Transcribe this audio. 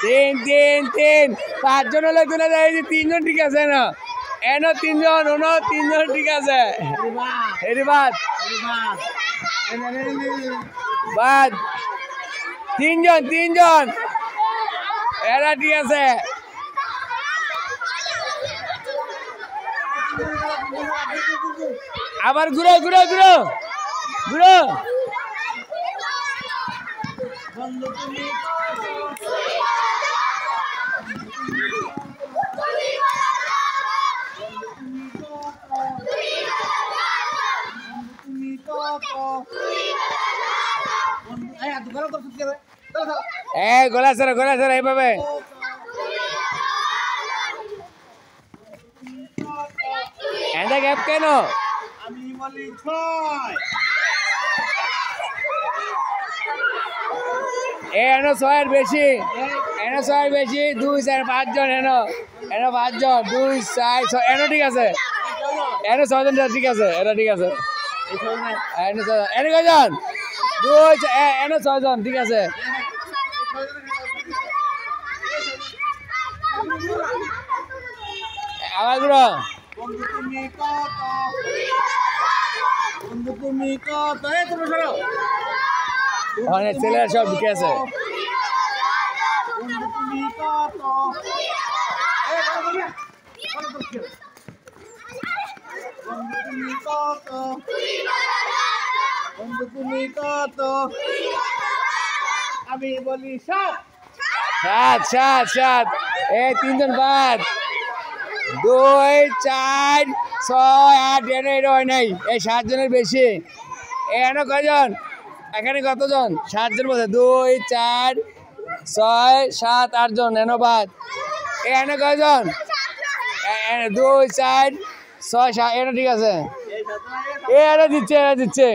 তিন তিন তিন পাঁচজন হলে তুলে দেয় যে তিনজন ঠিক আছে না এনো তিনজন ওনো তিনজন ঠিক আছে এরি বাদ বাদ তিনজন তিনজন এরা ঠিক আছে আবার ঘুরো ঘুরো ঘুরো ঘুরো গোলা স্যার এইভাবে এন্ডা গ্যাপ কেন আমি বলি 6 এনো 6 এর বেশি এনো 6 এর বেশি 2 4 5 জন এনো 5 জন 2 4 6 এনো ঠিক আছে এনো 6 জন ঠিক আছে এটা ঠিক আছে এনো 6 এনো কয়জন 2 এনো 6 জন ঠিক আছে আবার গুলো বন্ধু তুমি কত এই তুমি সরো অনেক ছেলেরা সব ঢুকে আছে বন্ধু তুমি কত এই বন্ধু তুমি কত বন্ধু তুমি কত আমি বলি 7 সাত এই তিনজন বাদ 2 4 6 8 এনো হয় নাই এই 7 জনের বেশি এনো কয়জন এখানে কতজন 7 জন বলছে 2 4 6 7 8 জন এনো বাদ এনো কয়জন 2 4 6 7 এনো ঠিক আছে এরা দিচ্ছে এরা দিচ্ছে